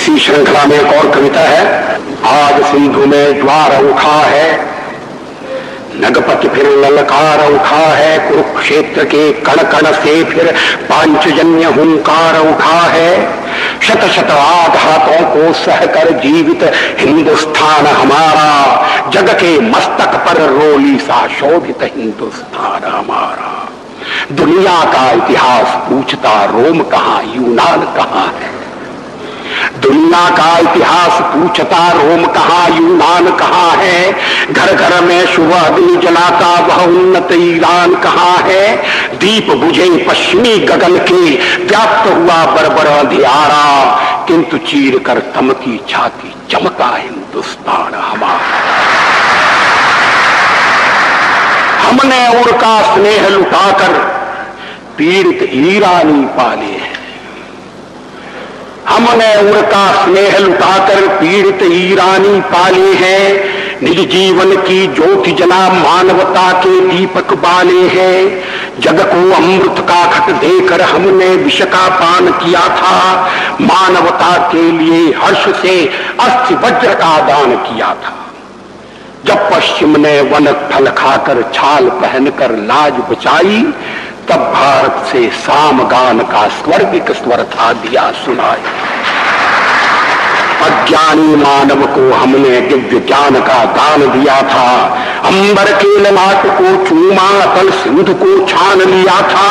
इसी श्रृंखला में एक और कविता है। आज सिंधु में ज्वार उठा है, नगपति फिर ललकार उठा है, कुरुक्षेत्र के कण कण से फिर पांचजन्य हुंकार उठा है। शत शत आघातों को सहकर जीवित हिंदुस्तान हमारा, जग के मस्तक पर रोली सा शोभित हिंदुस्तान हमारा। दुनिया का इतिहास पूछता रोम कहां यूनान कहां है, दुनिया का इतिहास पूछता रोम कहां यूनान कहां है। घर घर में शुभ अग्नि जलाता वह उन्नत ईरान कहां है। दीप बुझे पश्चिमी गगन के व्याप्त हुआ बरबर अंधियारा, किंतु चीर कर तमकी छाती चमका हिंदुस्तान हमारा। हमने उनका स्नेह लुटाकर पीड़ित ईरानी पाले हैं, हमने उनका स्नेह लुटाकर पीड़ित ईरानी पाले हैं। निज जीवन की ज्योति जना मानवता के दीपक बाले हैं। जग को अमृत का घट देकर हमने विष का पान किया था, मानवता के लिए हर्ष से अस्थि वज्र का दान किया था। जब पश्चिम ने वन फल खाकर छाल पहनकर लाज बचाई, तब भारत से सामगान का स्वर्गिक स्वर था दिया सुनाई। अज्ञानी मानव को हमने दिव्य ज्ञान का दान दिया था, अंबर के ललाट को चूमा तल सिंधु को छान लिया था।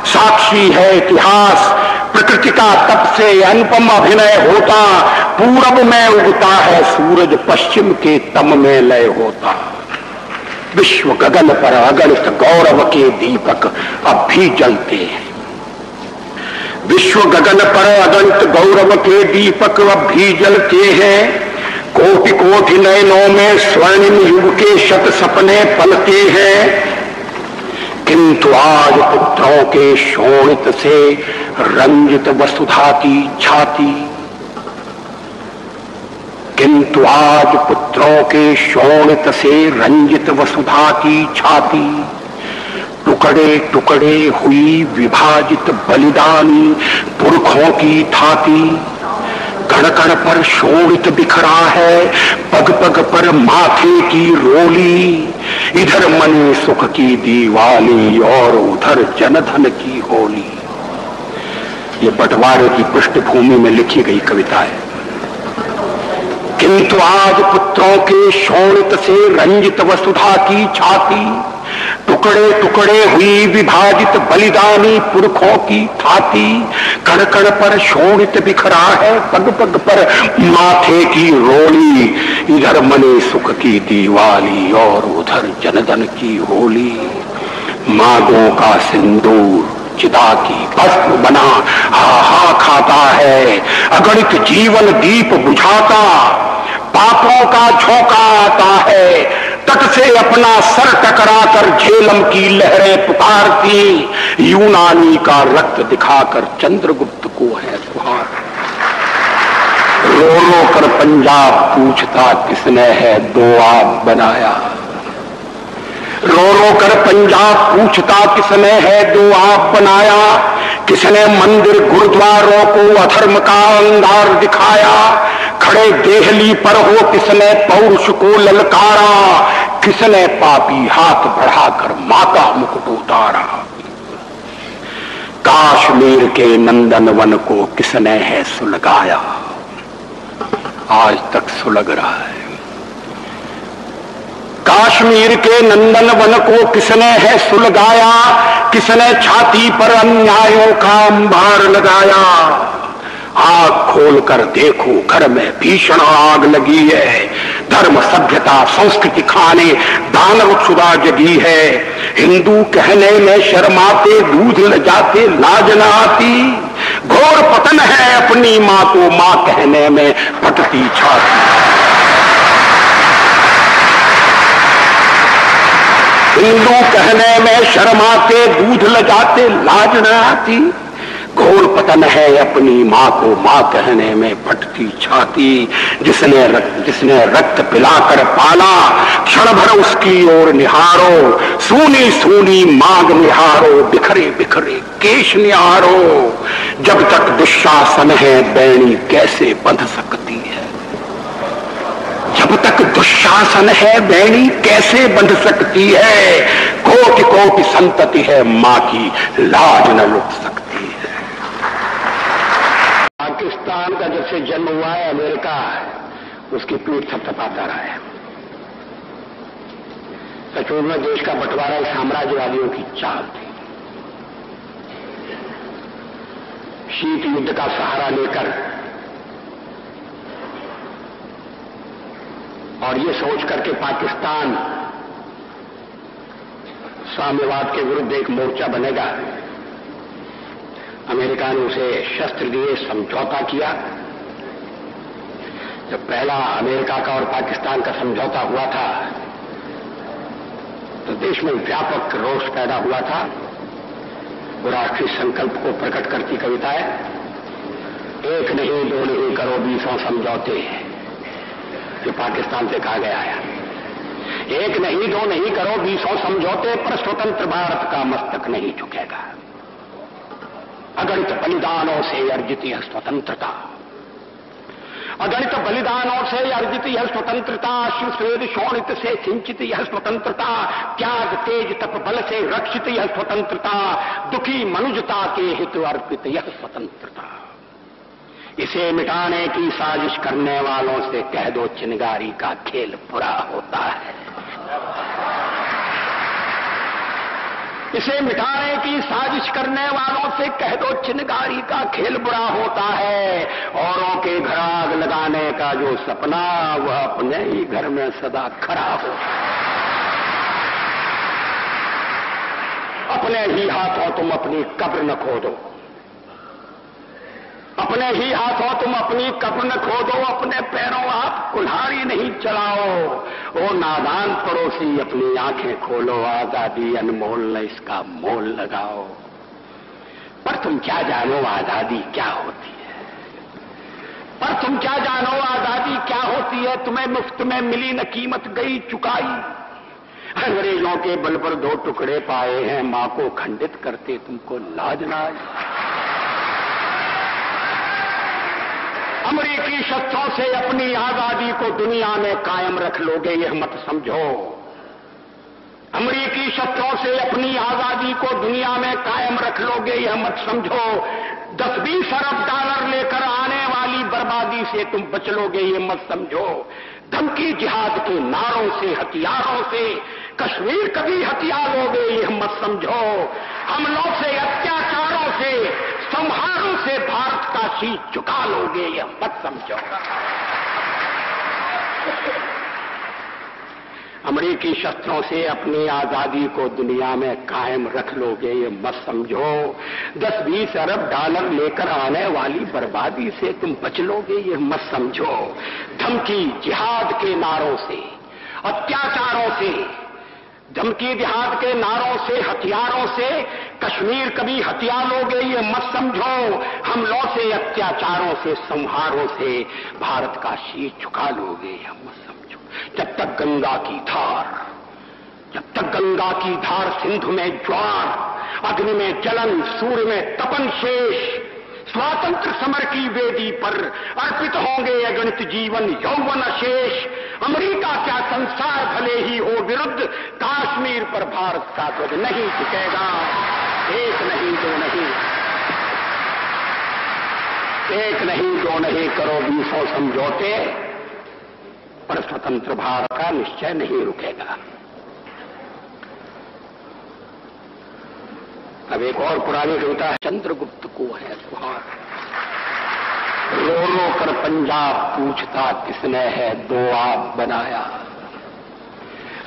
साक्षी है इतिहास प्रकृति का तप से अनुपम अभिनय होता, पूरब में उगता है सूरज पश्चिम के तम में लय होता। विश्व गगन पर अगणित गौरव के दीपक अब भी जलते हैं, विश्व गगन पर अगणित गौरव के दीपक अब भी जलते हैं। कोटि कोटि नयनों में स्वर्णिम युग के शत सपने पलते हैं, किंतु आज पुत्रों के शोणित से रंजित वसुधा की छाती, किंतु आज पुत्रों के शोणित से रंजित वसुधा की छाती। टुकड़े टुकड़े हुई विभाजित बलिदानी पुरखों की थाती, कण कण पर शोणित बिखरा है पग पग पर माथे की रोली। इधर मनी सुख की दीवाली और उधर जनधन की होली। ये बंटवारे की पृष्ठभूमि में लिखी गई कविता है। किंतु आज पुत्रों के शोणित से रंजित वसुधा की छाती, टुकड़े टुकड़े हुई विभाजित बलिदानी पुरखों की थाती। कण कण पर शोणित बिखरा है पग पग पर माथे की रोली। इधर मने सुख की दीवाली और उधर जनधन की होली। मांगों का सिंदूर चिता की भस्म बना हा हा खाता है, अगणित जीवन दीप बुझाता। पापों का झोंका आता है, तट से अपना सर टकराकर झेलम की लहरें पुकारती। यूनानी का रक्त दिखाकर चंद्रगुप्त को है सुहार। रो रो कर पंजाब पूछता किसने है दो आप बनाया, रो रो कर पंजाब पूछता किसने है दो आप बनाया। किसने मंदिर गुरुद्वारों को अधर्म का अंगार दिखाया। खड़े देहली पर हो किसने पौरुष को ललकारा। किसने पापी हाथ बढ़ाकर मां का मुकुट उतारा। काश्मीर के नंदनवन को किसने है सुलगाया, आज तक सुलग रहा है। काश्मीर के नंदनवन को किसने है सुलगाया। किसने छाती पर अन्यायों का अंबार लगाया। आग खोलकर देखो घर में भीषण आग लगी है। धर्म सभ्यता संस्कृति खाने दानव क्षुधा जगी है। हिंदू कहने में शर्माते दूध ल जाते लाज न आती। घोर पतन है अपनी मां को मां कहने में फटती छाती। हिंदू कहने में शर्माते दूध ल जाते लाज न आती। घोर पतन है अपनी मां को मां कहने में फटती छाती। जिसने रक्त पिलाकर पाला क्षण भर उसकी ओर निहारो। सूनी सूनी मांग निहारो, बिखरे बिखरे केश निहारो। जब तक दुशासन है बैणी कैसे बंध सकती है? जब तक दुशासन है बैणी कैसे बंध सकती है? कोटि कोटि संतति है मां की लाज न लुट सकती है। पाकिस्तान का जब से जन्म हुआ है अमेरिका उसकी पीठ थपथपाता रहा है। सचमुच में देश का बंटवारा साम्राज्यवादियों की चाल थी। शीत युद्ध का सहारा लेकर और ये सोच करके पाकिस्तान साम्यवाद के विरुद्ध एक मोर्चा बनेगा, अमेरिका ने उसे शस्त्र दिए, समझौता किया। जब पहला अमेरिका का और पाकिस्तान का समझौता हुआ था तो देश में व्यापक रोष पैदा हुआ था। वो राष्ट्रीय संकल्प को प्रकट करती कविताएं, एक नहीं दो नहीं करो 20 समझौते, जो पाकिस्तान से कहा गया है। एक नहीं दो नहीं करो 20 समझौते, पर स्वतंत्र भारत का मस्तक नहीं झुकेगा। अगणित बलिदानों से अर्जित यह स्वतंत्रता, अगणित बलिदानों से अर्जित यह स्वतंत्रता, शिव स्वेद शोणित से सिंचित यह स्वतंत्रता, त्याग तेज तप बल से रक्षित यह स्वतंत्रता, दुखी मनुजता के हित अर्पित यह स्वतंत्रता। इसे मिटाने की साजिश करने वालों से कह दो चिनगारी का खेल बुरा होता है। इसे मिटाने की साजिश करने वालों से कह दो चिनगारी का खेल बुरा होता है। औरों के घर आग लगाने का जो सपना वह अपने ही घर में सदा खड़ा हो। अपने ही हाथों तुम अपनी कब्र न खोदो, अपने ही हाथों तुम अपनी कब्र न खोदो, अपने पैरों आप कुल्हाड़ी नहीं चलाओ। ओ नादान पड़ोसी अपनी आंखें खोलो, आजादी अनमोल न इसका मोल लगाओ। पर तुम क्या जानो आजादी क्या होती है? पर तुम क्या जानो आजादी क्या होती है? तुम्हें मुफ्त में मिली न कीमत गई चुकाई। अंग्रेजों के बल पर 2 टुकड़े पाए हैं, मां को खंडित करते तुमको लाज ना आई। अमेरिकी शस्त्रों से अपनी आजादी को दुनिया में कायम रख लोगे यह मत समझो। अमेरिकी शस्त्रों से अपनी आजादी को दुनिया में कायम रख लोगे यह मत समझो। 10-20 अरब डॉलर लेकर आने वाली बर्बादी से तुम बच लोगे ये मत समझो। धमकी जिहाद के नारों से हथियारों से कश्मीर कभी हथिया लोगे यह मत समझो। हमलों से अत्याचारों से संहारों से भारत का शीश झुका लोगे यह मत समझो। अमेरिकी शस्त्रों से अपनी आजादी को दुनिया में कायम रख लोगे ये मत समझो। 10-20 अरब डॉलर लेकर आने वाली बर्बादी से तुम बच लोगे ये मत समझो। धमकी जिहाद के नारों से अत्याचारों से, धमकी जिहाद के नारों से हथियारों से कश्मीर कभी हथिया लोगे ये मत समझो। हमलों से अत्याचारों से संहारों से भारत का शीश झुका लोगे यह मत समझो। जब तक गंगा की धार, जब तक गंगा की धार सिंधु में ज्वार, अग्नि में जलन, सूर्य में तपन शेष, स्वातंत्र समर की वेदी पर अर्पित होंगे अगणित जीवन यौवन अशेष। अमेरिका क्या संसार भले ही हो विरुद्ध, कश्मीर पर भारत का ध्वज नहीं झुकेगा। एक नहीं दो नहीं, एक नहीं दो नहीं करो 20 समझौते, पर स्वतंत्र भारत का निश्चय नहीं रुकेगा। अब एक और पुरानी कविता है, चंद्रगुप्त को है सुहार। रो रो कर पंजाब पूछता किसने है दो आप बनाया।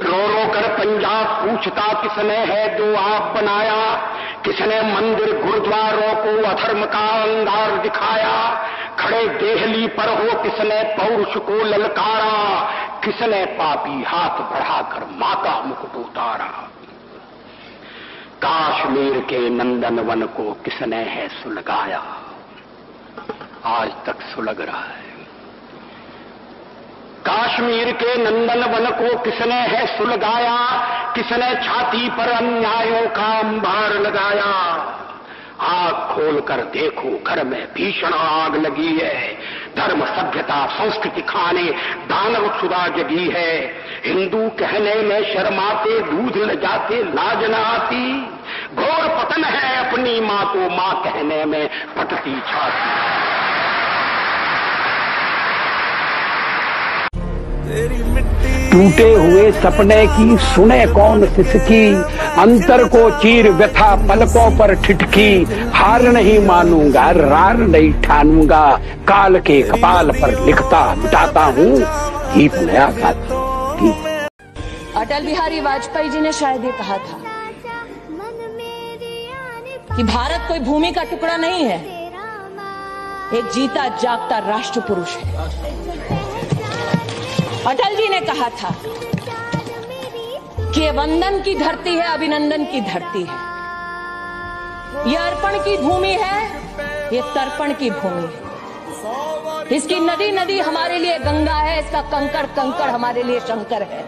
रो रो कर पंजाब पूछता किसने है दो आप बनाया। किसने मंदिर गुरुद्वारों को अधर्म का अंगार दिखाया। खड़े देहली पर हो किसने पौरुष को ललकारा। किसने पापी हाथ बढ़ाकर मां का मुकुट उतारा। काश्मीर के नंदनवन को किसने है सुलगाया। आज तक सुलग रहा है। काश्मीर के नंदनवन को किसने है सुलगाया। किसने छाती पर अन्यायों का अंबार लगाया। आग खोलकर देखो, घर में भीषण आग लगी है। धर्म, सभ्यता, संस्कृति खाने दानव क्षुधा जगी है। हिंदू कहने में शर्माते, दूध न जाते, लाज न आती। घोर पतन है अपनी मां को मां कहने में फटती छाती। टूटे हुए सपने की सुने कौन सिसकी, अंतर को चीर व्यथा पलकों पर ठिठकी। हार नहीं मानूंगा, रार नहीं ठानूंगा, काल के कपाल पर लिखता मिटाता हूँ गीत नया गाता। अटल बिहारी वाजपेयी जी ने शायद ये कहा था कि भारत कोई भूमि का टुकड़ा नहीं है, एक जीता जागता राष्ट्र पुरुष है। अटल जी ने कहा था कि ये वंदन की धरती है, अभिनंदन की धरती है, ये अर्पण की भूमि है, ये तर्पण की भूमि है। इसकी नदी नदी हमारे लिए गंगा है, इसका कंकड़ कंकड़ हमारे लिए शंकर है।